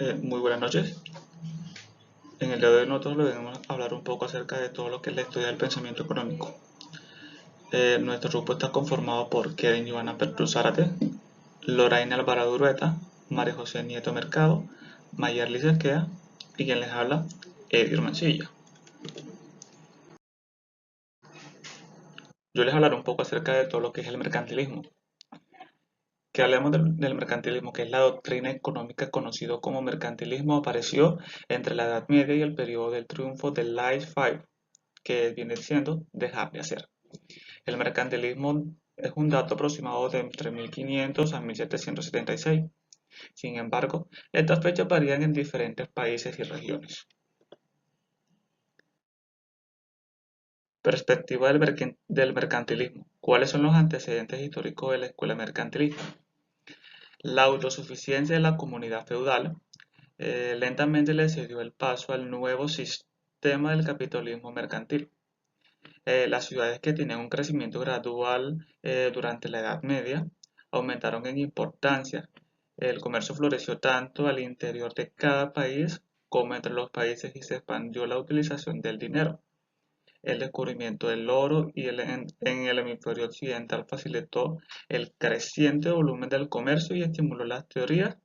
Muy buenas noches. En el día de hoy nosotros le venimos a hablar un poco acerca de todo lo que es la historia del pensamiento económico. Nuestro grupo está conformado por Kevin Giovanna Pertú Zárate, Loraine Alvarado Urueta, María José Nieto Mercado, Mayer Licerquea y quien les habla, Edir Mancilla. Yo les hablaré un poco acerca de todo lo que es el mercantilismo. Que hablemos del mercantilismo, que es la doctrina económica conocido como mercantilismo, apareció entre la Edad Media y el periodo del triunfo del laissez-faire, que viene siendo dejar de hacer. El mercantilismo es un dato aproximado de entre 1500 a 1776. Sin embargo, estas fechas varían en diferentes países y regiones. Perspectiva del mercantilismo. ¿Cuáles son los antecedentes históricos de la escuela mercantilista? La autosuficiencia de la comunidad feudal lentamente le cedió el paso al nuevo sistema del capitalismo mercantil. Las ciudades que tenían un crecimiento gradual durante la Edad Media aumentaron en importancia. El comercio floreció tanto al interior de cada país como entre los países y se expandió la utilización del dinero. El descubrimiento del oro en el hemisferio occidental facilitó el creciente volumen del comercio y estimuló las teorías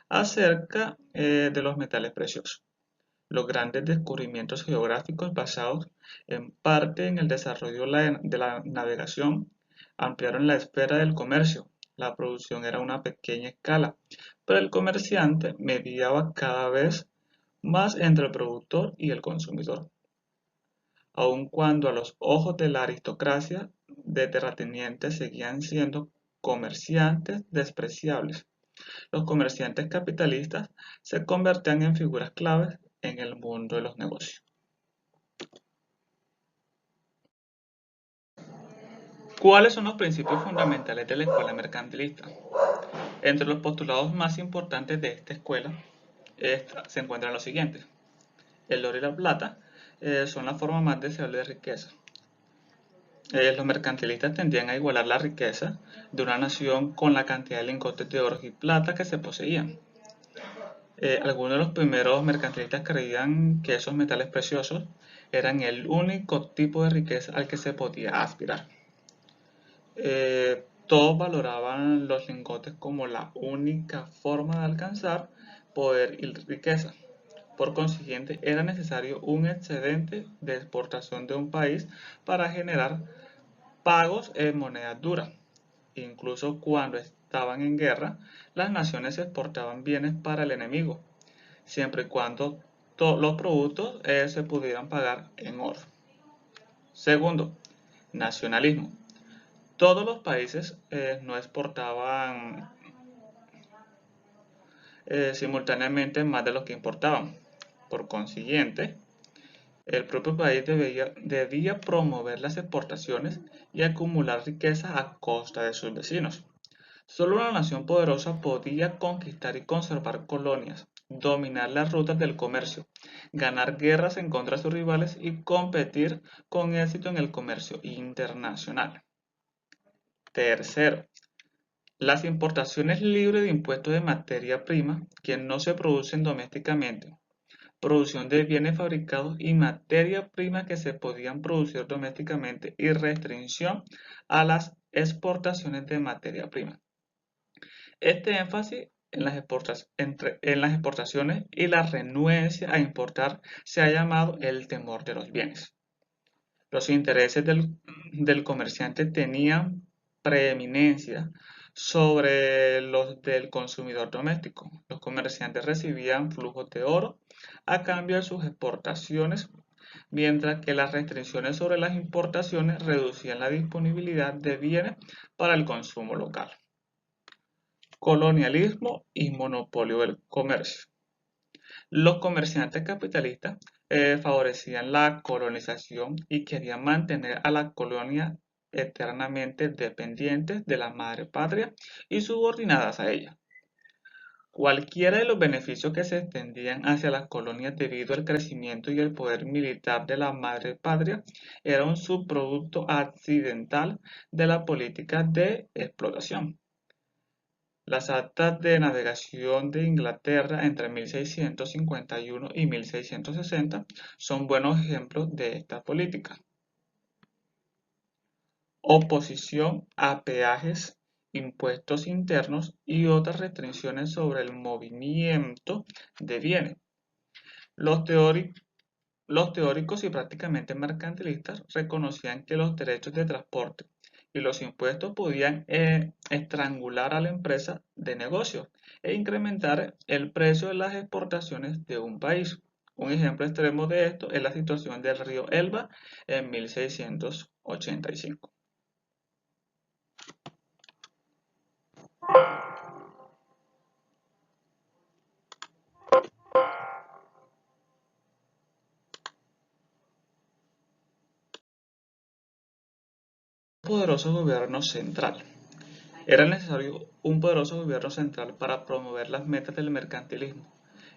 acerca de los metales preciosos. Los grandes descubrimientos geográficos basados en parte en el desarrollo de la navegación ampliaron la esfera del comercio. La producción era a una pequeña escala, pero el comerciante mediaba cada vez más entre el productor y el consumidor. Aun cuando a los ojos de la aristocracia de terratenientes seguían siendo comerciantes despreciables, los comerciantes capitalistas se convertían en figuras claves en el mundo de los negocios. ¿Cuáles son los principios fundamentales de la escuela mercantilista? Entre los postulados más importantes de esta escuela se encuentran los siguientes. El oro y la plata son la forma más deseable de riqueza. Los mercantilistas tendían a igualar la riqueza de una nación con la cantidad de lingotes de oro y plata que se poseían. Algunos de los primeros mercantilistas creían que esos metales preciosos eran el único tipo de riqueza al que se podía aspirar. Todos valoraban los lingotes como la única forma de alcanzar poder y riqueza. Por consiguiente, era necesario un excedente de exportación de un país para generar pagos en moneda dura. Incluso cuando estaban en guerra, las naciones exportaban bienes para el enemigo, siempre y cuando los productos se pudieran pagar en oro. Segundo, nacionalismo. Todos los países no exportaban simultáneamente más de lo que importaban. Por consiguiente, el propio país debía promover las exportaciones y acumular riqueza a costa de sus vecinos. Solo una nación poderosa podía conquistar y conservar colonias, dominar las rutas del comercio, ganar guerras en contra de sus rivales y competir con éxito en el comercio internacional. Tercero, las importaciones libres de impuestos de materia prima que no se producen domésticamente, producción de bienes fabricados y materia prima que se podían producir domésticamente y restricción a las exportaciones de materia prima. Este énfasis en las exportaciones y la renuencia a importar se ha llamado el temor de los bienes. Los intereses del comerciante tenían preeminencia sobre los del consumidor doméstico. Los comerciantes recibían flujos de oro a cambio de sus exportaciones, mientras que las restricciones sobre las importaciones reducían la disponibilidad de bienes para el consumo local. Colonialismo y monopolio del comercio. Los comerciantes capitalistas favorecían la colonización y querían mantener a la colonia eternamente dependientes de la madre patria y subordinadas a ella. Cualquiera de los beneficios que se extendían hacia las colonias debido al crecimiento y el poder militar de la madre patria era un subproducto accidental de la política de explotación. Las actas de navegación de Inglaterra entre 1651 y 1660 son buenos ejemplos de esta política. Oposición a peajes, impuestos internos y otras restricciones sobre el movimiento de bienes. Los teóricos y prácticamente mercantilistas reconocían que los derechos de transporte y los impuestos podían estrangular a la empresa de negocios e incrementar el precio de las exportaciones de un país. Un ejemplo extremo de esto es la situación del río Elba en 1685. Poderoso gobierno central. Era necesario un poderoso gobierno central para promover las metas del mercantilismo.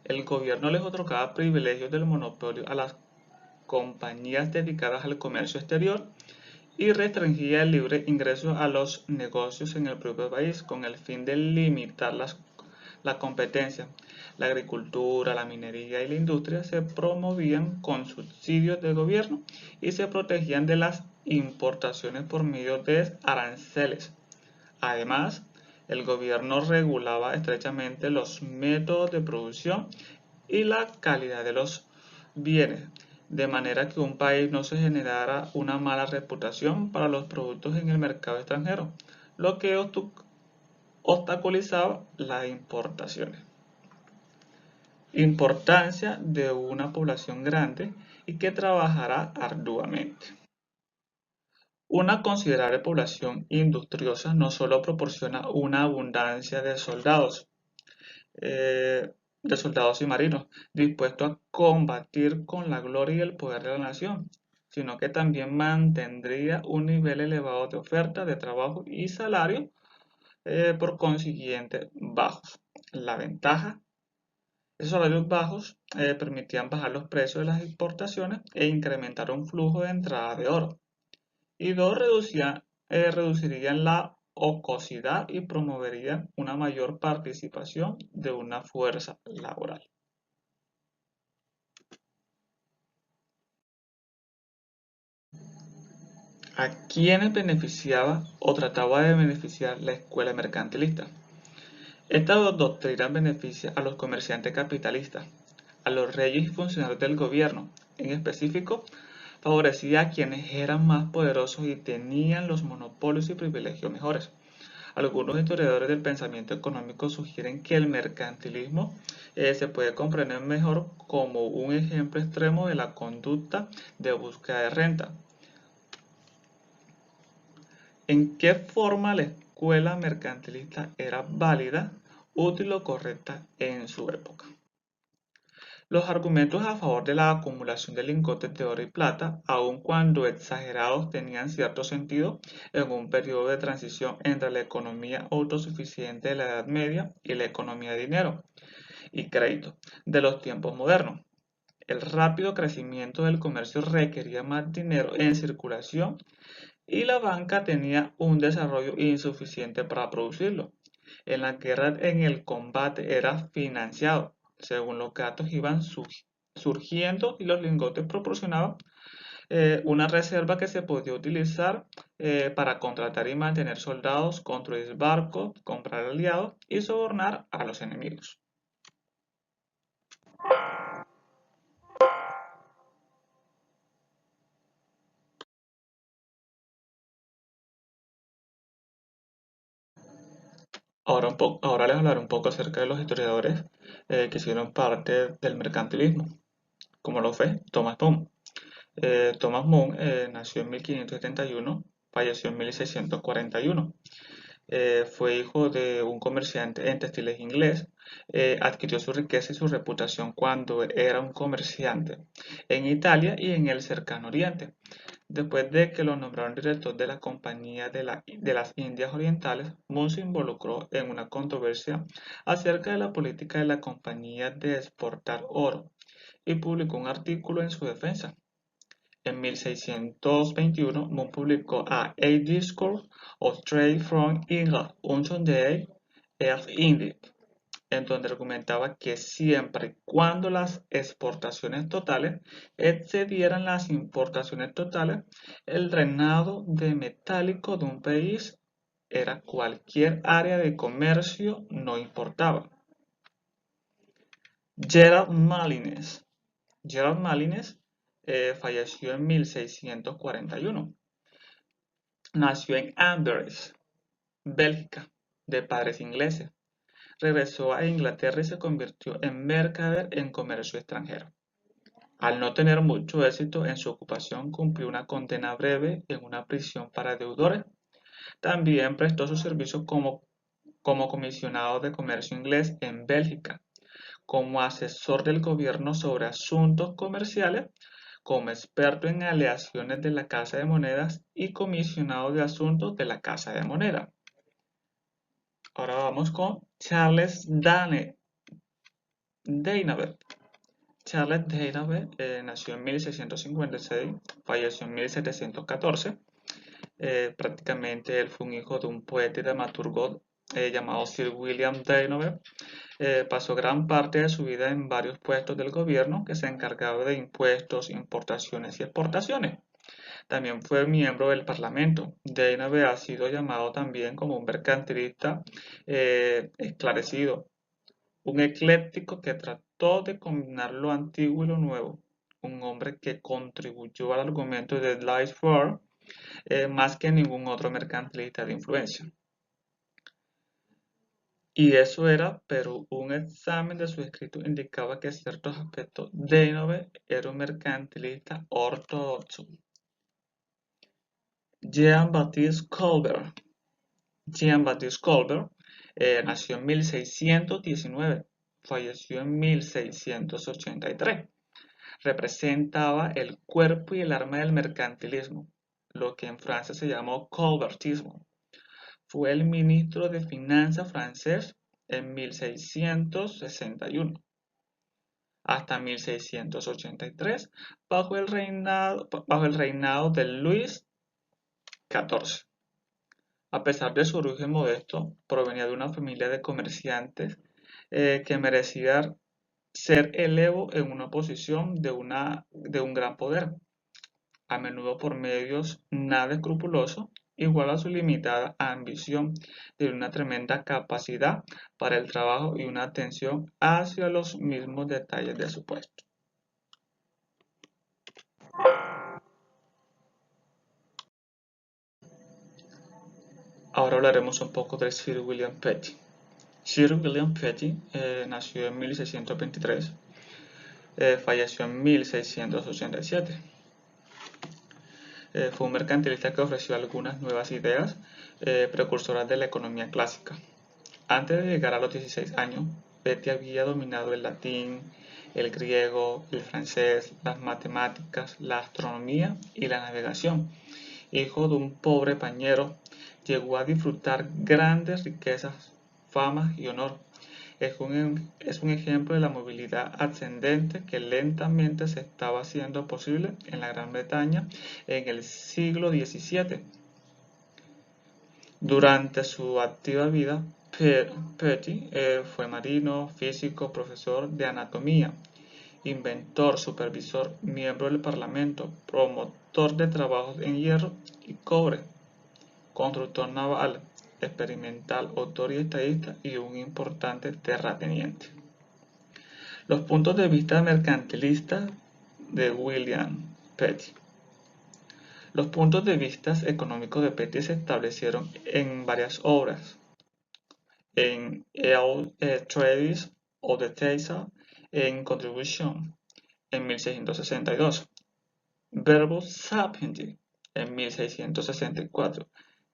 El gobierno les otorgaba privilegios del monopolio a las compañías dedicadas al comercio exterior y restringía el libre ingreso a los negocios en el propio país con el fin de limitar la competencia. La agricultura, la minería y la industria se promovían con subsidios del gobierno y se protegían de las importaciones por medio de aranceles. Además, el gobierno regulaba estrechamente los métodos de producción y la calidad de los bienes, de manera que un país no se generara una mala reputación para los productos en el mercado extranjero, lo que obstaculizaba las importaciones. Importancia de una población grande y que trabajará arduamente. Una considerable población industriosa no solo proporciona una abundancia de soldados y marinos, dispuestos a combatir con la gloria y el poder de la nación, sino que también mantendría un nivel elevado de oferta de trabajo y salario, por consiguiente bajos. La ventaja, esos salarios bajos permitían bajar los precios de las exportaciones e incrementar un flujo de entrada de oro. Y dos, reducirían la ocosidad y promoverían una mayor participación de una fuerza laboral. ¿A quiénes beneficiaba o trataba de beneficiar la escuela mercantilista? Esta doctrina beneficia a los comerciantes capitalistas, a los reyes y funcionarios del gobierno. En específico, favorecía a quienes eran más poderosos y tenían los monopolios y privilegios mejores. Algunos historiadores del pensamiento económico sugieren que el mercantilismo se puede comprender mejor como un ejemplo extremo de la conducta de búsqueda de renta. ¿En qué forma la escuela mercantilista era válida, útil o correcta en su época? Los argumentos a favor de la acumulación de lingotes de oro y plata, aun cuando exagerados, tenían cierto sentido en un periodo de transición entre la economía autosuficiente de la Edad Media y la economía de dinero y crédito de los tiempos modernos. El rápido crecimiento del comercio requería más dinero en circulación y la banca tenía un desarrollo insuficiente para producirlo. En la guerra, en el combate era financiado según los gatos iban surgiendo y los lingotes proporcionaban una reserva que se podía utilizar para contratar y mantener soldados, construir barcos, comprar aliados y sobornar a los enemigos. Ahora les hablaré un poco acerca de los historiadores que hicieron parte del mercantilismo, como lo fue Thomas More. Thomas More nació en 1571, falleció en 1641. Fue hijo de un comerciante en textiles inglés. Adquirió su riqueza y su reputación cuando era un comerciante en Italia y en el cercano Oriente. Después de que lo nombraron director de la Compañía de las Indias Orientales, Moon se involucró en una controversia acerca de la política de la compañía de exportar oro y publicó un artículo en su defensa. En 1621, Moon publicó A Discourse of Trade from England unto the F. Indy, en donde argumentaba que siempre y cuando las exportaciones totales excedieran las importaciones totales, el drenado de metálico de un país era cualquier área de comercio no importaba. Gerald Malines. Gerald Malines falleció en 1641. Nació en Amberes, Bélgica, de padres ingleses. Regresó a Inglaterra y se convirtió en mercader en comercio extranjero. Al no tener mucho éxito en su ocupación, cumplió una condena breve en una prisión para deudores. También prestó su servicio como comisionado de comercio inglés en Bélgica, como asesor del gobierno sobre asuntos comerciales, como experto en aleaciones de la Casa de Monedas y comisionado de asuntos de la Casa de Moneda. Ahora vamos con Charles Daynaber. Charles Daynaber nació en 1656, falleció en 1714. Prácticamente él fue un hijo de un poeta y dramaturgo llamado Sir William Daynaber. Pasó gran parte de su vida en varios puestos del gobierno que se encargaba de impuestos, importaciones y exportaciones. También fue miembro del Parlamento. Daynaber ha sido llamado también como un mercantilista esclarecido, un ecléctico que trató de combinar lo antiguo y lo nuevo, un hombre que contribuyó al argumento de Lies Ford más que ningún otro mercantilista de influencia. Y eso era, pero un examen de su escrito indicaba que ciertos aspectos Daynaber era un mercantilista ortodoxo. Jean-Baptiste Colbert. Jean-Baptiste Colbert nació en 1619, falleció en 1683. Representaba el cuerpo y el alma del mercantilismo, lo que en Francia se llamó colbertismo. Fue el ministro de Finanzas francés en 1661 hasta 1683 bajo el reinado de Luis XIV. A pesar de su origen modesto, provenía de una familia de comerciantes que merecía ser elevo en una posición de un gran poder, a menudo por medios nada escrupulosos, igual a su limitada ambición de una tremenda capacidad para el trabajo y una atención hacia los mismos detalles de su puesto. Ahora hablaremos un poco de Sir William Petty. Sir William Petty nació en 1623, falleció en 1687. Fue un mercantilista que ofreció algunas nuevas ideas precursoras de la economía clásica. Antes de llegar a los 16 años, Petty había dominado el latín, el griego, el francés, las matemáticas, la astronomía y la navegación. Hijo de un pobre pañero, llegó a disfrutar grandes riquezas, fama y honor. Es un ejemplo de la movilidad ascendente que lentamente se estaba haciendo posible en la Gran Bretaña en el siglo XVII. Durante su activa vida, Petty fue marino, físico, profesor de anatomía, inventor, supervisor, miembro del Parlamento, promotor de trabajos en hierro y cobre, constructor naval, experimental, autor y estadista y un importante terrateniente. Los puntos de vista mercantilistas de William Petty. Los puntos de vista económicos de Petty se establecieron en varias obras. En El Treatise of the Thesis en Contribution en 1662, Verbum Sapiendi en 1664,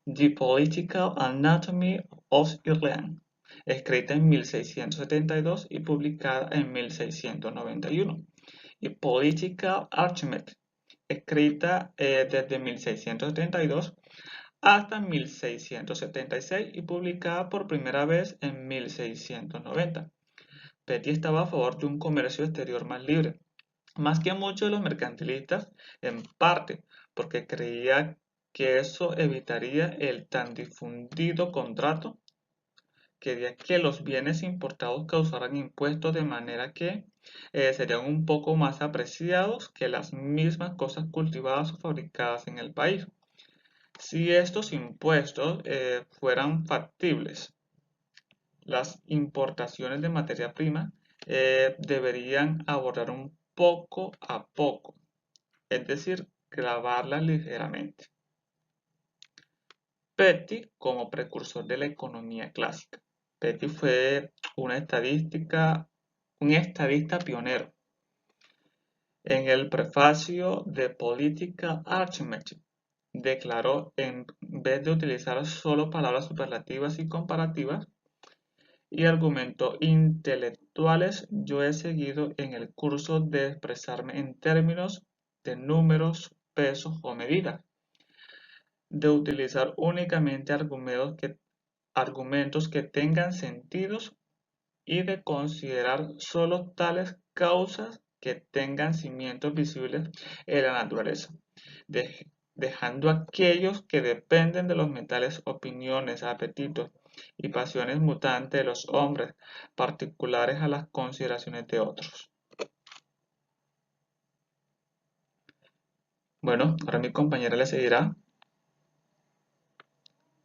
The Political Anatomy of Ireland, escrita en 1672 y publicada en 1691, y Political Arithmetic, escrita desde 1672 hasta 1676 y publicada por primera vez en 1690. Petty estaba a favor de un comercio exterior más libre, más que muchos de los mercantilistas, en parte porque creía que eso evitaría el tan difundido contrato quería que los bienes importados causaran impuestos de manera que serían un poco más apreciados que las mismas cosas cultivadas o fabricadas en el país. Si estos impuestos fueran factibles, las importaciones de materia prima deberían abordar un poco a poco, es decir, grabarlas ligeramente. Petty como precursor de la economía clásica. Petty fue un estadista pionero. En el prefacio de Political Arithmetic declaró, en vez de utilizar solo palabras superlativas y comparativas y argumentos intelectuales, yo he seguido en el curso de expresarme en términos de números, pesos o medidas, de utilizar únicamente argumentos que tengan sentidos y de considerar solo tales causas que tengan cimientos visibles en la naturaleza, dejando aquellos que dependen de los mentales opiniones, apetitos y pasiones mutantes de los hombres particulares a las consideraciones de otros. Bueno, ahora mi compañera le seguirá.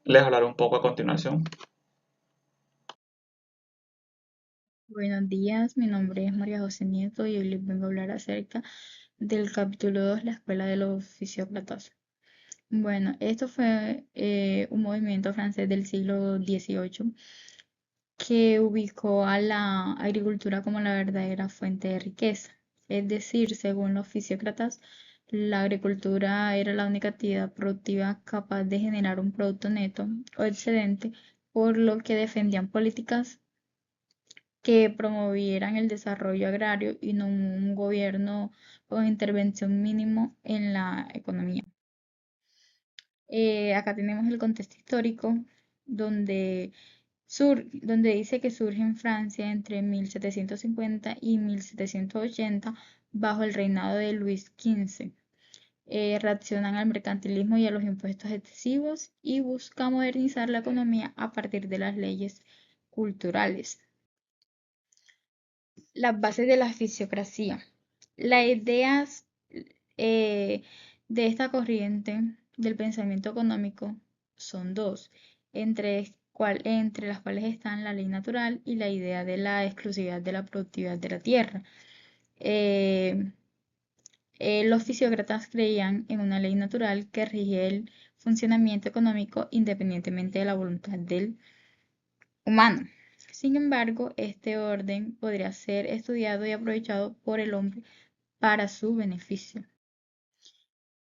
Les hablaré un poco a continuación. Buenos días, mi nombre es María José Nieto y hoy les vengo a hablar acerca del capítulo 2, la Escuela de los Fisiócratas. Bueno, esto fue un movimiento francés del siglo XVIII que ubicó a la agricultura como la verdadera fuente de riqueza. Es decir, según los fisiócratas, la agricultura era la única actividad productiva capaz de generar un producto neto o excedente, por lo que defendían políticas que promovieran el desarrollo agrario y no un gobierno con intervención mínimo en la economía. Acá tenemos el contexto histórico donde, donde dice que surge en Francia entre 1750 y 1780 bajo el reinado de Luis XV. Reaccionan al mercantilismo y a los impuestos excesivos y busca modernizar la economía a partir de las leyes culturales. Las bases de la fisiocracia. Las ideas eh, de esta corriente del pensamiento económico son dos, entre las cuales están la ley natural y la idea de la exclusividad de la productividad de la tierra. Eh, los fisiócratas creían en una ley natural que rige el funcionamiento económico independientemente de la voluntad del humano. Sin embargo, este orden podría ser estudiado y aprovechado por el hombre para su beneficio.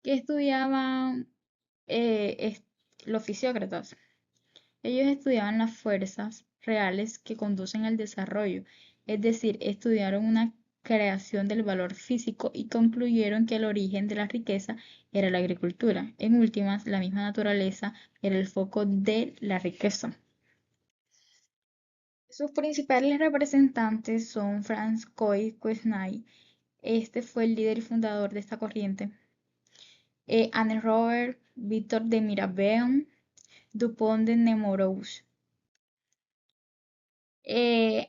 ¿Qué estudiaban los fisiócratas? Ellos estudiaban las fuerzas reales que conducen al desarrollo, es decir, estudiaron una creación del valor físico y concluyeron que el origen de la riqueza era la agricultura. En últimas, la misma naturaleza era el foco de la riqueza. Sus principales representantes son François Quesnay, este fue el líder y fundador de esta corriente, Anne Robert, Victor de Mirabeau, Dupont de Nemours.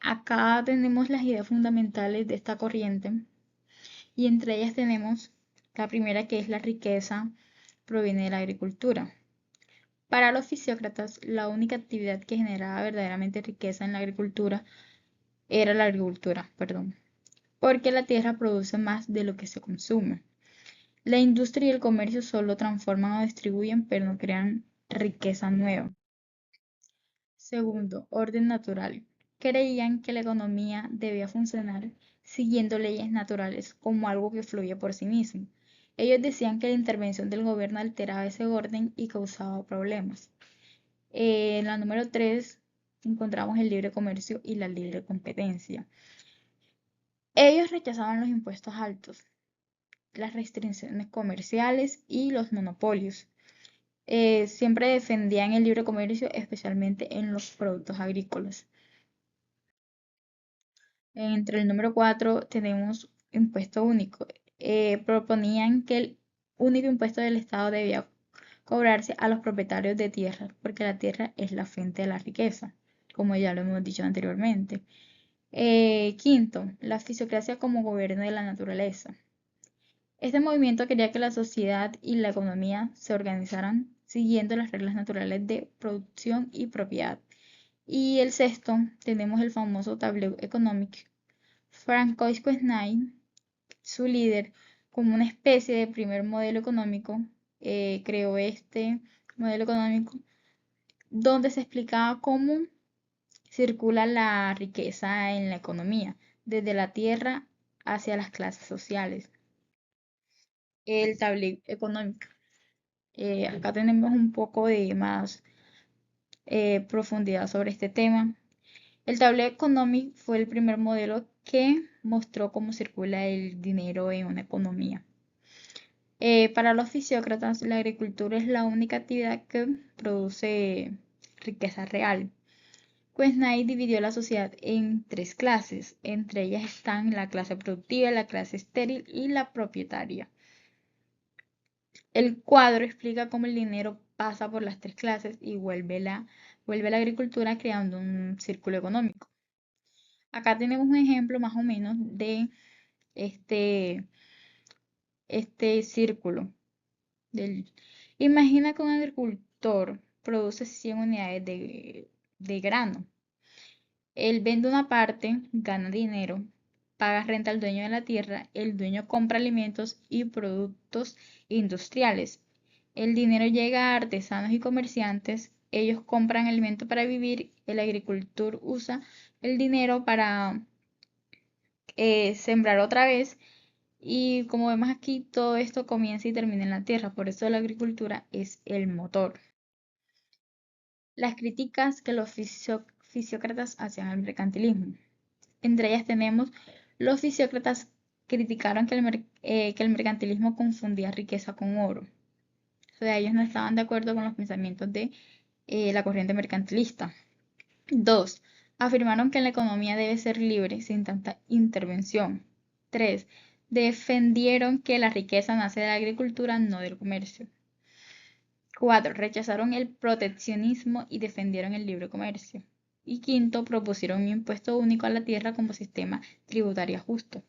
Acá tenemos las ideas fundamentales de esta corriente y entre ellas tenemos la primera, que es la riqueza proviene de la agricultura. Para los fisiócratas, la única actividad que generaba verdaderamente riqueza en la agricultura era la agricultura, perdón, porque la tierra produce más de lo que se consume. La industria y el comercio solo transforman o distribuyen, pero no crean riqueza nueva. Segundo, orden natural. Creían que la economía debía funcionar siguiendo leyes naturales como algo que fluye por sí mismo. Ellos decían que la intervención del gobierno alteraba ese orden y causaba problemas. En la número 3 encontramos el libre comercio y la libre competencia. Ellos rechazaban los impuestos altos, las restricciones comerciales y los monopolios. Siempre defendían el libre comercio, especialmente en los productos agrícolas. Entre el número 4 tenemos impuesto único. Proponían que el único impuesto del Estado debía cobrarse a los propietarios de tierra, porque la tierra es la fuente de la riqueza, como ya lo hemos dicho anteriormente. Quinto, la fisiocracia como gobierno de la naturaleza. Este movimiento quería que la sociedad y la economía se organizaran siguiendo las reglas naturales de producción y propiedad. Y el sexto, tenemos el famoso Tableau Economique. Francois Quesnay, su líder, como una especie de primer modelo económico, creó este modelo económico donde se explicaba cómo circula la riqueza en la economía, desde la tierra hacia las clases sociales. El Tableau Económico. Acá tenemos un poco de más profundidad sobre este tema. El Tableau Economic fue el primer modelo que mostró cómo circula el dinero en una economía. Para los fisiócratas, la agricultura es la única actividad que produce riqueza real. Quesnay dividió la sociedad en tres clases. Entre ellas están la clase productiva, la clase estéril y la propietaria. El cuadro explica cómo el dinero pasa por las tres clases y vuelve a la agricultura creando un círculo económico. Acá tenemos un ejemplo más o menos de este, este círculo. Imagina que un agricultor produce 100 unidades de grano. Él vende una parte, gana dinero, paga renta al dueño de la tierra, el dueño compra alimentos y productos industriales. El dinero llega a artesanos y comerciantes, ellos compran alimento para vivir, el agricultor usa el dinero para sembrar otra vez y como vemos aquí, todo esto comienza y termina en la tierra, por eso la agricultura es el motor. Las críticas que los fisiócratas hacían al mercantilismo. Entre ellas tenemos, los fisiócratas criticaron que el mercantilismo confundía riqueza con oro. O sea, ellos no estaban de acuerdo con los pensamientos de la corriente mercantilista. 2. Afirmaron que la economía debe ser libre sin tanta intervención. 3. Defendieron que la riqueza nace de la agricultura, no del comercio. 4. Rechazaron el proteccionismo y defendieron el libre comercio. Y quinto, propusieron un impuesto único a la tierra como sistema tributario justo.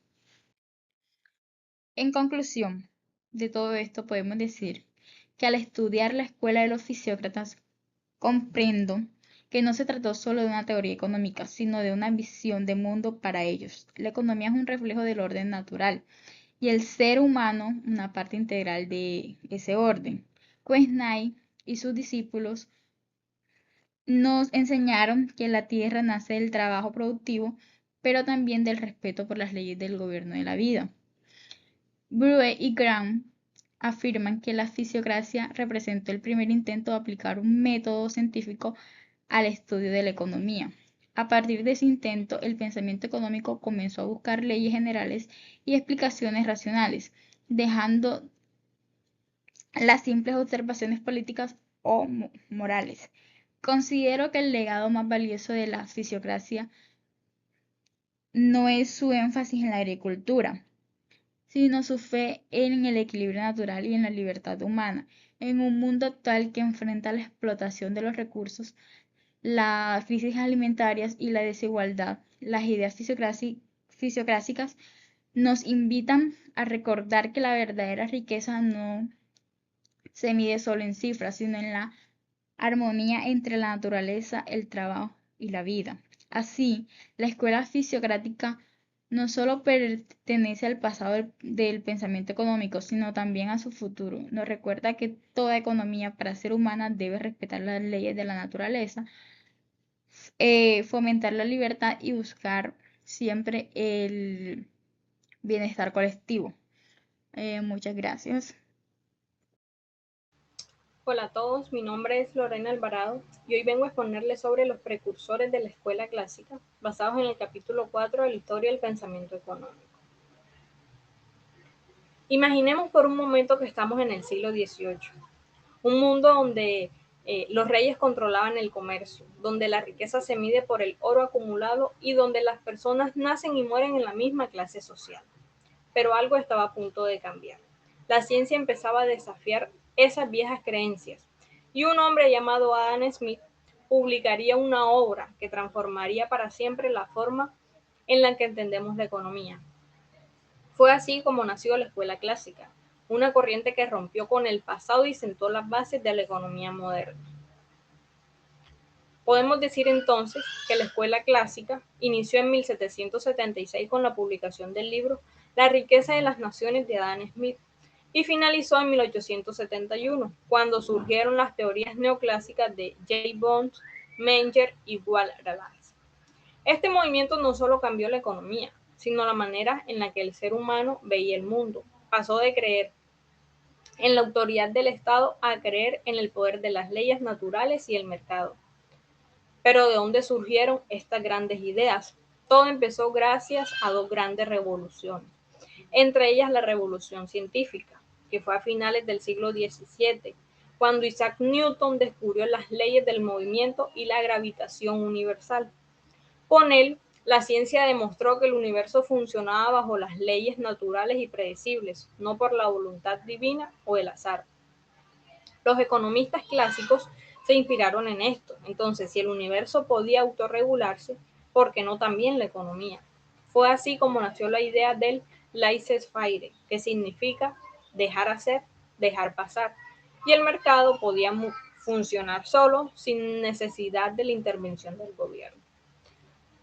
En conclusión de todo esto, podemos decir que al estudiar la escuela de los fisiócratas, comprendo que no se trató solo de una teoría económica, sino de una visión de mundo para ellos. La economía es un reflejo del orden natural y el ser humano una parte integral de ese orden. Quesnay y sus discípulos nos enseñaron que la tierra nace del trabajo productivo, pero también del respeto por las leyes del gobierno de la vida. Brue y Graham afirman que la fisiocracia representó el primer intento de aplicar un método científico al estudio de la economía. A partir de ese intento, el pensamiento económico comenzó a buscar leyes generales y explicaciones racionales, dejando las simples observaciones políticas o morales. Considero que el legado más valioso de la fisiocracia no es su énfasis en la agricultura, sino su fe en el equilibrio natural y en la libertad humana. En un mundo actual que enfrenta la explotación de los recursos, las crisis alimentarias y la desigualdad, las ideas fisiocrásicas nos invitan a recordar que la verdadera riqueza no se mide solo en cifras, sino en la armonía entre la naturaleza, el trabajo y la vida. Así, la escuela fisiocrática no solo pertenece al pasado del pensamiento económico, sino también a su futuro. Nos recuerda que toda economía para ser humana debe respetar las leyes de la naturaleza, fomentar la libertad y buscar siempre el bienestar colectivo. Muchas gracias. Hola a todos, mi nombre es Lorena Alvarado y hoy vengo a exponerles sobre los precursores de la escuela clásica, basados en el capítulo 4 de la historia del pensamiento económico. Imaginemos por un momento que estamos en el siglo XVIII, un mundo donde los reyes controlaban el comercio, donde la riqueza se mide por el oro acumulado y donde las personas nacen y mueren en la misma clase social. Pero algo estaba a punto de cambiar. La ciencia empezaba a desafiar esas viejas creencias y un hombre llamado Adam Smith publicaría una obra que transformaría para siempre la forma en la que entendemos la economía. Fue así como nació la escuela clásica, una corriente que rompió con el pasado y sentó las bases de la economía moderna. Podemos decir entonces que la escuela clásica inició en 1776 con la publicación del libro La riqueza de las naciones de Adam Smith y finalizó en 1871, cuando surgieron las teorías neoclásicas de J. Bond, Menger y Wallace. Este movimiento no solo cambió la economía, sino la manera en la que el ser humano veía el mundo. Pasó de creer en la autoridad del Estado a creer en el poder de las leyes naturales y el mercado. Pero ¿de dónde surgieron estas grandes ideas? Todo empezó gracias a dos grandes revoluciones, entre ellas la revolución científica, que fue a finales del siglo XVII, cuando Isaac Newton descubrió las leyes del movimiento y la gravitación universal. Con él, la ciencia demostró que el universo funcionaba bajo las leyes naturales y predecibles, no por la voluntad divina o el azar. Los economistas clásicos se inspiraron en esto. Entonces, si el universo podía autorregularse, ¿por qué no también la economía? Fue así como nació la idea del laissez-faire, que significa dejar hacer, dejar pasar. Y el mercado podía funcionar solo, sin necesidad de la intervención del gobierno.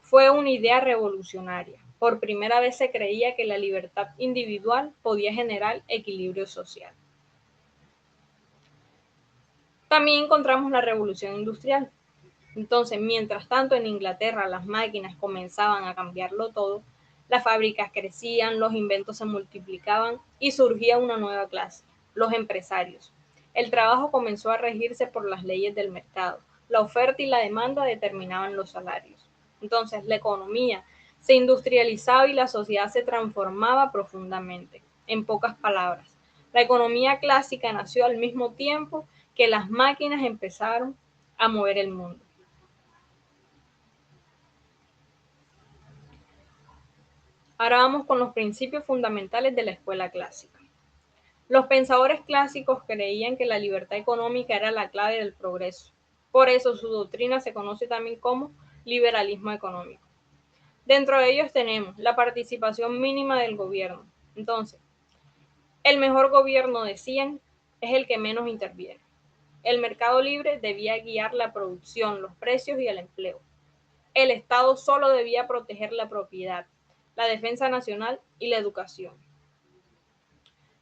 Fue una idea revolucionaria. Por primera vez se creía que la libertad individual podía generar equilibrio social. También encontramos la revolución industrial. Entonces, mientras tanto en Inglaterra las máquinas comenzaban a cambiarlo todo, las fábricas crecían, los inventos se multiplicaban y surgía una nueva clase, los empresarios. El trabajo comenzó a regirse por las leyes del mercado. La oferta y la demanda determinaban los salarios. Entonces, la economía se industrializaba y la sociedad se transformaba profundamente. En pocas palabras, la economía clásica nació al mismo tiempo que las máquinas empezaron a mover el mundo. Ahora vamos con los principios fundamentales de la escuela clásica. Los pensadores clásicos creían que la libertad económica era la clave del progreso. Por eso su doctrina se conoce también como liberalismo económico. Dentro de ellos tenemos la participación mínima del gobierno. Entonces, el mejor gobierno, decían, es el que menos interviene. El mercado libre debía guiar la producción, los precios y el empleo. El Estado solo debía proteger la propiedad, la defensa nacional y la educación.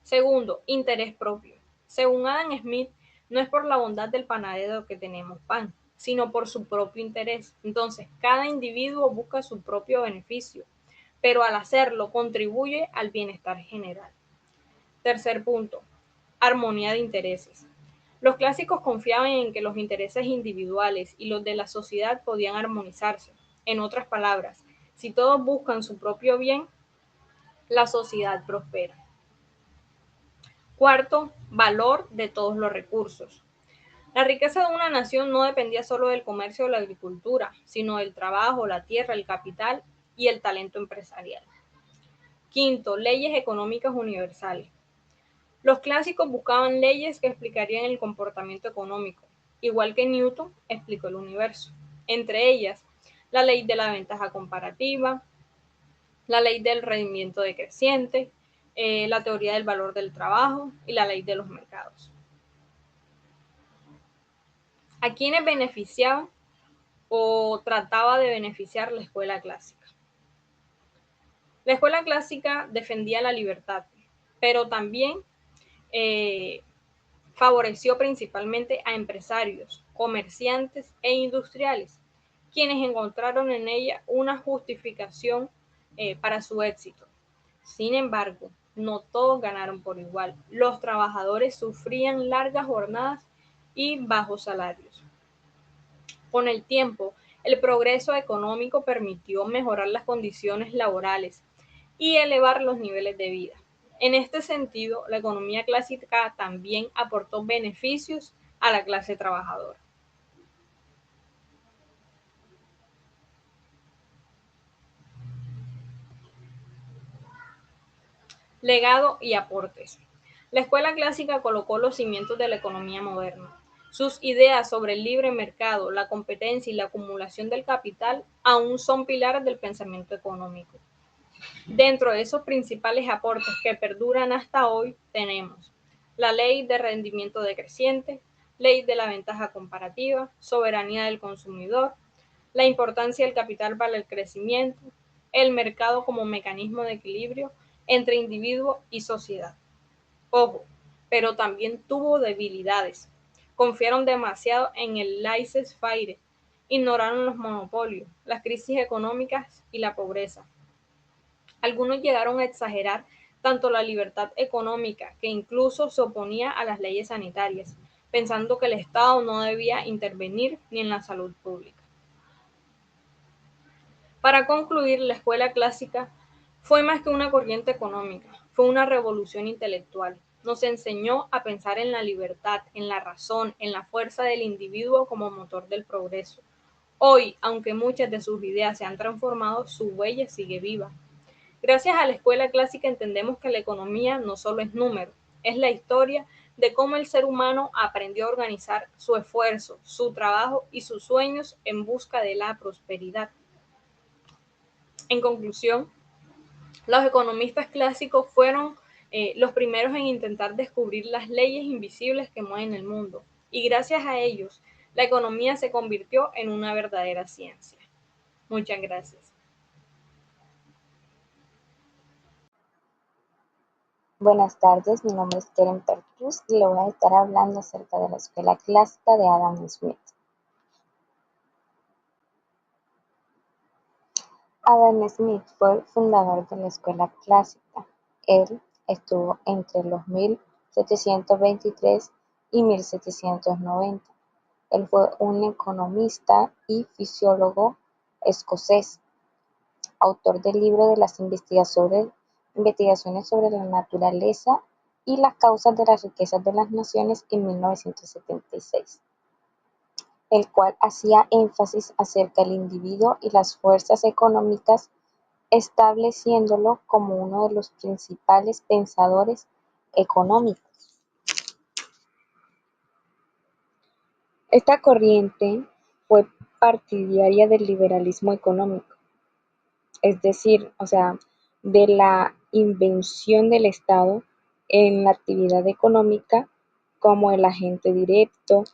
Segundo, interés propio. Según Adam Smith, no es por la bondad del panadero que tenemos pan, sino por su propio interés. Entonces, cada individuo busca su propio beneficio, pero al hacerlo contribuye al bienestar general. Tercer punto, armonía de intereses. Los clásicos confiaban en que los intereses individuales y los de la sociedad podían armonizarse. En otras palabras, si todos buscan su propio bien, la sociedad prospera. Cuarto, valor de todos los recursos. La riqueza de una nación no dependía solo del comercio o la agricultura, sino del trabajo, la tierra, el capital y el talento empresarial. Quinto, leyes económicas universales. Los clásicos buscaban leyes que explicarían el comportamiento económico, igual que Newton explicó el universo. Entre ellas, la ley de la ventaja comparativa, la ley del rendimiento decreciente, la teoría del valor del trabajo y la ley de los mercados. ¿A quiénes beneficiaba o trataba de beneficiar la escuela clásica? La escuela clásica defendía la libertad, pero también favoreció principalmente a empresarios, comerciantes e industriales, quienes encontraron en ella una justificación para su éxito. Sin embargo, no todos ganaron por igual. Los trabajadores sufrían largas jornadas y bajos salarios. Con el tiempo, el progreso económico permitió mejorar las condiciones laborales y elevar los niveles de vida. En este sentido, la economía clásica también aportó beneficios a la clase trabajadora. Legado y aportes. La escuela clásica colocó los cimientos de la economía moderna. Sus ideas sobre el libre mercado, la competencia y la acumulación del capital aún son pilares del pensamiento económico. Dentro de esos principales aportes que perduran hasta hoy tenemos la ley de rendimiento decreciente, ley de la ventaja comparativa, soberanía del consumidor, la importancia del capital para el crecimiento, el mercado como mecanismo de equilibrio entre individuo y sociedad. Ojo, pero también tuvo debilidades. Confiaron demasiado en el laissez-faire, ignoraron los monopolios, las crisis económicas y la pobreza. Algunos llegaron a exagerar tanto la libertad económica, que incluso se oponía a las leyes sanitarias, pensando que el Estado no debía intervenir ni en la salud pública. Para concluir, la escuela clásica fue más que una corriente económica, fue una revolución intelectual. Nos enseñó a pensar en la libertad, en la razón, en la fuerza del individuo como motor del progreso. Hoy, aunque muchas de sus ideas se han transformado, su huella sigue viva. Gracias a la escuela clásica entendemos que la economía no solo es número, es la historia de cómo el ser humano aprendió a organizar su esfuerzo, su trabajo y sus sueños en busca de la prosperidad. En conclusión, los economistas clásicos fueron los primeros en intentar descubrir las leyes invisibles que mueven el mundo, y gracias a ellos, la economía se convirtió en una verdadera ciencia. Muchas gracias. Buenas tardes, mi nombre es Keren Pertus y le voy a estar hablando acerca de la escuela clásica de Adam Smith. Adam Smith fue el fundador de la escuela clásica. Él estuvo entre los 1723 y 1790. Él fue un economista y fisiólogo escocés, autor del libro de las investigaciones sobre la naturaleza y las causas de las riquezas de las naciones en 1976, el cual hacía énfasis acerca del individuo y las fuerzas económicas, estableciéndolo como uno de los principales pensadores económicos. Esta corriente fue partidaria del liberalismo económico, es decir, de la invención del Estado en la actividad económica como el agente directo.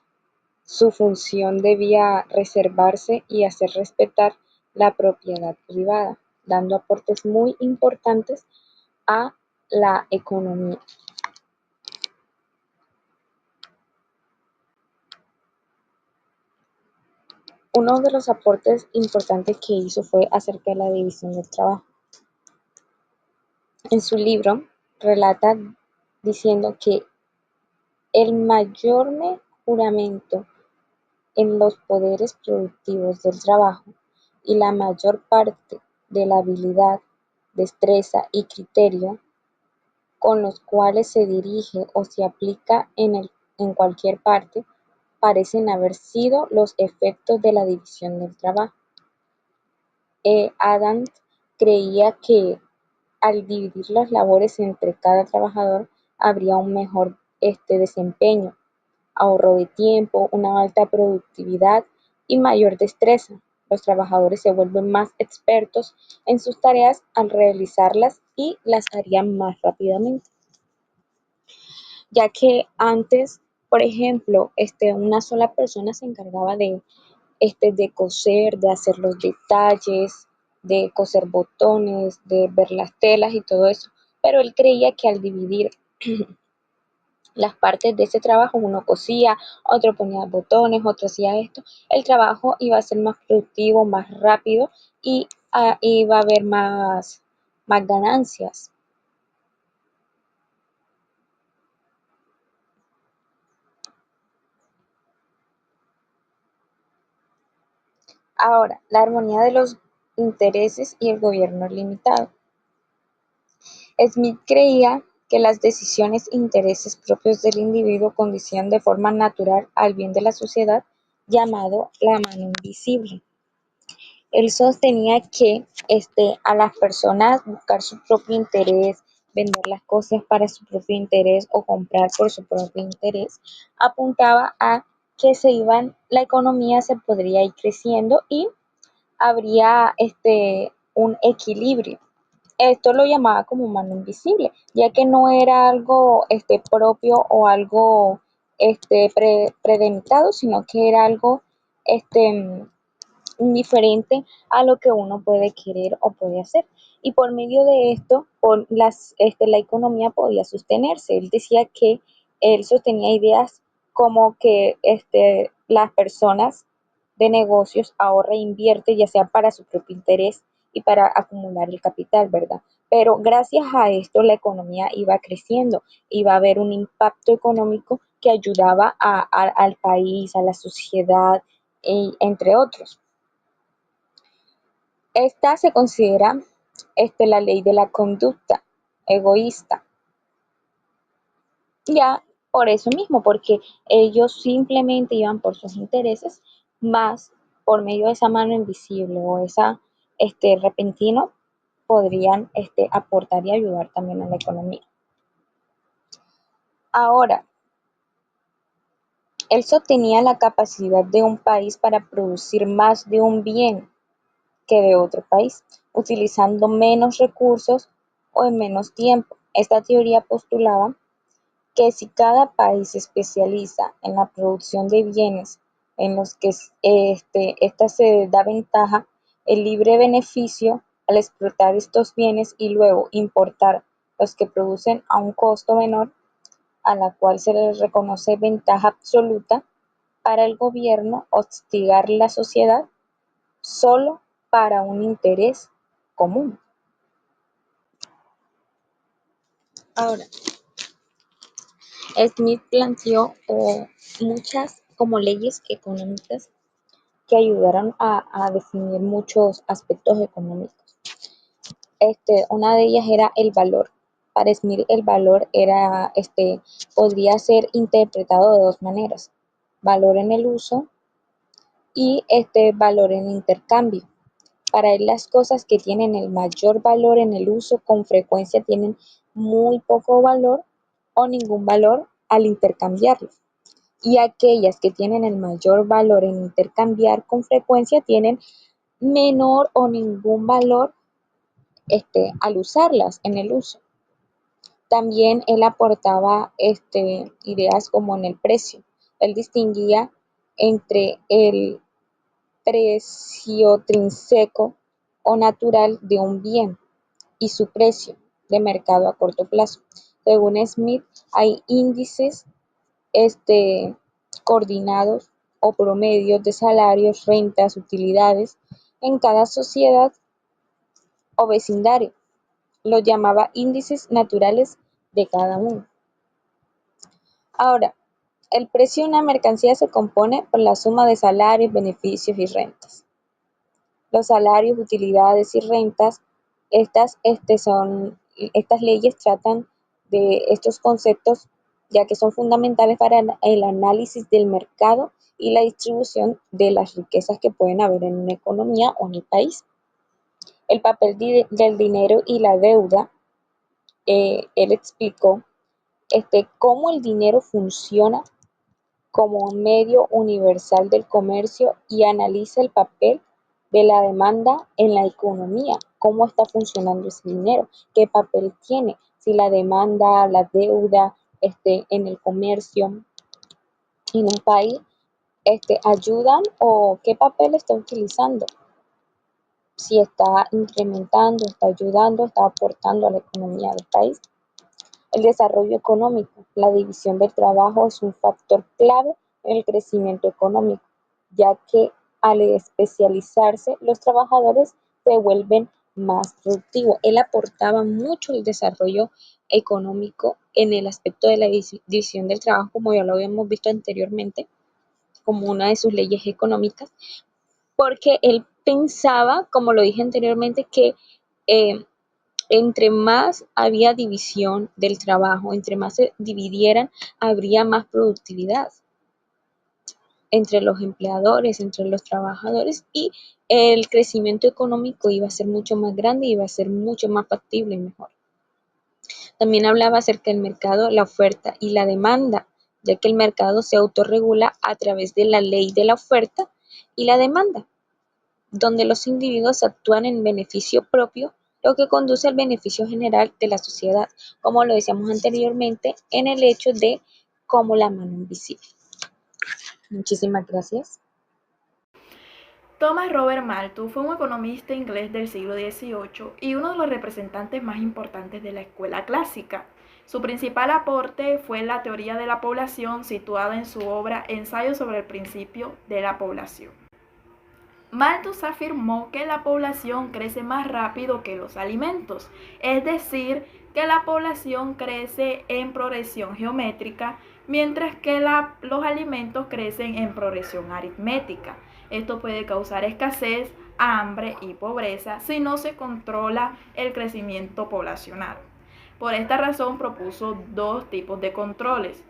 Su función debía reservarse y hacer respetar la propiedad privada, dando aportes muy importantes a la economía. Uno de los aportes importantes que hizo fue acerca de la división del trabajo. En su libro relata diciendo que el mayor mejoramiento en los poderes productivos del trabajo y la mayor parte de la habilidad, destreza y criterio con los cuales se dirige o se aplica en cualquier parte, parecen haber sido los efectos de la división del trabajo. Adams creía que al dividir las labores entre cada trabajador habría un mejor desempeño, ahorro de tiempo, una alta productividad y mayor destreza. Los trabajadores se vuelven más expertos en sus tareas al realizarlas y las harían más rápidamente. Ya que antes, por ejemplo, una sola persona se encargaba de coser, de hacer los detalles, de coser botones, de ver las telas y todo eso. Pero él creía que al dividir las partes de ese trabajo, uno cosía, otro ponía botones, otro hacía esto, el trabajo iba a ser más productivo, más rápido y iba a haber más ganancias. Ahora, la armonía de los intereses y el gobierno limitado. Smith creía que las decisiones e intereses propios del individuo conducían de forma natural al bien de la sociedad, llamado la mano invisible. Él sostenía que a las personas buscar su propio interés, vender las cosas para su propio interés o comprar por su propio interés, apuntaba a que la economía se podría ir creciendo y habría un equilibrio. Esto lo llamaba como mano invisible, ya que no era algo propio o algo premeditado, sino que era algo este, indiferente a lo que uno puede querer o puede hacer. Y por medio de esto, la economía podía sostenerse. Él decía que él sostenía ideas como que las personas de negocios ahorra e invierte, ya sea para su propio interés y para acumular el capital, ¿verdad? Pero gracias a esto la economía iba creciendo, iba a haber un impacto económico que ayudaba al país, a la sociedad, entre otros. Esta se considera la ley de la conducta egoísta. Ya por eso mismo, porque ellos simplemente iban por sus intereses, más por medio de esa mano invisible o esa repentino, podrían aportar y ayudar también a la economía. Ahora, él sostenía la capacidad de un país para producir más de un bien que de otro país, utilizando menos recursos o en menos tiempo. Esta teoría postulaba que si cada país se especializa en la producción de bienes en los que esta se da ventaja, el libre beneficio al explotar estos bienes y luego importar los que producen a un costo menor, a la cual se les reconoce ventaja absoluta para el gobierno hostigar la sociedad solo para un interés común. Ahora, Smith planteó muchas como leyes económicas que ayudaron a definir muchos aspectos económicos. Una de ellas era el valor. Para Smith el valor podría ser interpretado de dos maneras: valor en el uso y valor en intercambio. Para él las cosas que tienen el mayor valor en el uso con frecuencia tienen muy poco valor o ningún valor al intercambiarlos. Y aquellas que tienen el mayor valor en intercambiar con frecuencia tienen menor o ningún valor al usarlas en el uso. También él aportaba ideas como en el precio. Él distinguía entre el precio intrínseco o natural de un bien y su precio de mercado a corto plazo. Según Smith, hay índices coordinados o promedios de salarios, rentas, utilidades en cada sociedad o vecindario. Los llamaba índices naturales de cada uno. Ahora, el precio de una mercancía se compone por la suma de salarios, beneficios y rentas. Los salarios, utilidades y rentas, estas leyes tratan de estos conceptos, ya que son fundamentales para el análisis del mercado y la distribución de las riquezas que pueden haber en una economía o en el país. El papel del dinero y la deuda, él explicó cómo el dinero funciona como un medio universal del comercio y analiza el papel de la demanda en la economía, cómo está funcionando ese dinero, qué papel tiene, si la demanda, la deuda en el comercio en un país ayudan o qué papel está utilizando, si está incrementando, está ayudando, está aportando a la economía del país. El desarrollo económico. La división del trabajo es un factor clave en el crecimiento económico, ya que al especializarse los trabajadores se vuelven más productivos. Él aportaba mucho el desarrollo económico en el aspecto de la división del trabajo, como ya lo habíamos visto anteriormente, como una de sus leyes económicas, porque él pensaba, como lo dije anteriormente, que entre más había división del trabajo, entre más se dividieran, habría más productividad entre los empleadores, entre los trabajadores, y el crecimiento económico iba a ser mucho más grande y iba a ser mucho más factible y mejor. También hablaba acerca del mercado, la oferta y la demanda ya que el mercado se autorregula a través de la ley de la oferta y la demanda, donde los individuos actúan en beneficio propio, lo que conduce al beneficio general de la sociedad, como lo decíamos anteriormente, en el hecho de como la mano invisible. Muchísimas gracias. Thomas Robert Malthus fue un economista inglés del siglo XVIII y uno de los representantes más importantes de la escuela clásica. Su principal aporte fue la teoría de la población, situada en su obra Ensayo sobre el principio de la población. Malthus afirmó que la población crece más rápido que los alimentos, es decir, que la población crece en progresión geométrica, mientras que los alimentos crecen en progresión aritmética. Esto puede causar escasez, hambre y pobreza si no se controla el crecimiento poblacional. Por esta razón propuso dos tipos de controles,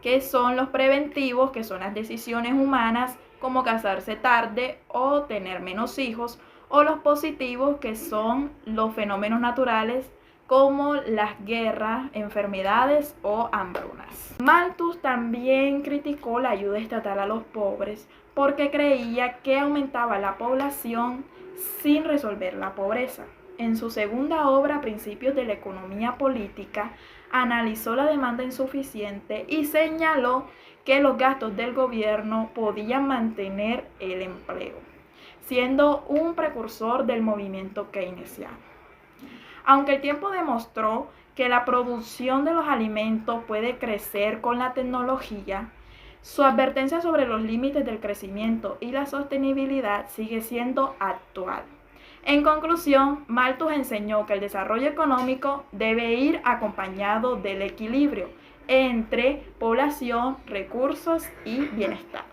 que son los preventivos, que son las decisiones humanas, como casarse tarde o tener menos hijos, o los positivos, que son los fenómenos naturales, como las guerras, enfermedades o hambrunas. Malthus también criticó la ayuda estatal a los pobres porque creía que aumentaba la población sin resolver la pobreza. En su segunda obra, Principios de la Economía Política, analizó la demanda insuficiente y señaló que los gastos del gobierno podían mantener el empleo, siendo un precursor del movimiento keynesiano. Aunque el tiempo demostró que la producción de los alimentos puede crecer con la tecnología, su advertencia sobre los límites del crecimiento y la sostenibilidad sigue siendo actual. En conclusión, Malthus enseñó que el desarrollo económico debe ir acompañado del equilibrio entre población, recursos y bienestar.